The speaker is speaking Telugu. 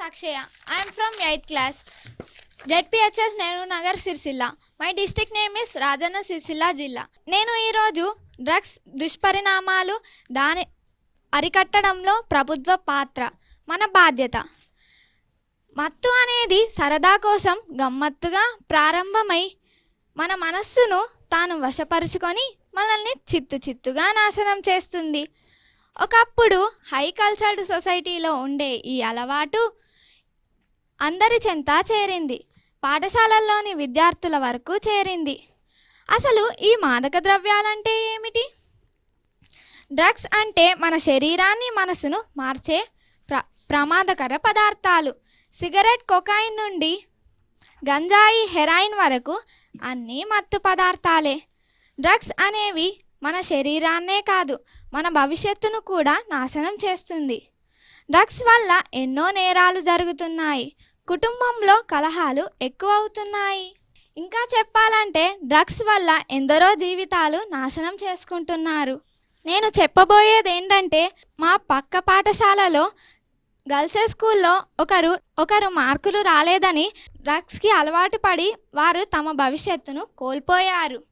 Akshaya. I am from 8th class. ZPHS Nehru Nagar Sircilla. My district name is Rajanna Sircilla Jilla. నేను ఈరోజు డ్రగ్స్ దుష్పరిణామాలు దాని అరికట్టడంలో ప్రభుత్వ పాత్ర మన బాధ్యత. మత్తు అనేది సరదా కోసం గమ్మత్తుగా ప్రారంభమై మన మనస్సును తాను వశపరుచుకొని మనల్ని చిత్తుగా నాశనం చేస్తుంది. ఒకప్పుడు హై కల్చర్డ్ సొసైటీలో ఉండే ఈ అలవాటు అందరి చెంత చేరింది. పాఠశాలల్లోని విద్యార్థుల వరకు చేరింది. అసలు ఈ మాదక ద్రవ్యాలంటే ఏమిటి? డ్రగ్స్ అంటే మన శరీరాన్ని మనసును మార్చే ప్రమాదకర పదార్థాలు. సిగరెట్, కొకాయిన్ నుండి గంజాయి, హెరాయిన్ వరకు అన్నీ మత్తు పదార్థాలే. డ్రగ్స్ అనేవి మన శరీరాన్నే కాదు, మన భవిష్యత్తును కూడా నాశనం చేస్తుంది. డ్రగ్స్ వల్ల ఎన్నో నేరాలు జరుగుతున్నాయి. కుటుంబంలో కలహాలు ఎక్కువ అవుతున్నాయి. ఇంకా చెప్పాలంటే డ్రగ్స్ వల్ల ఎందరో జీవితాలు నాశనం చేసుకుంటున్నారు. నేను చెప్పబోయేది ఏంటంటే, మా పక్క పాఠశాలలో గర్ల్స్ స్కూల్లో ఒకరు మార్కులు రాలేదని డ్రగ్స్కి అలవాటు పడి వారు తమ భవిష్యత్తును కోల్పోయారు.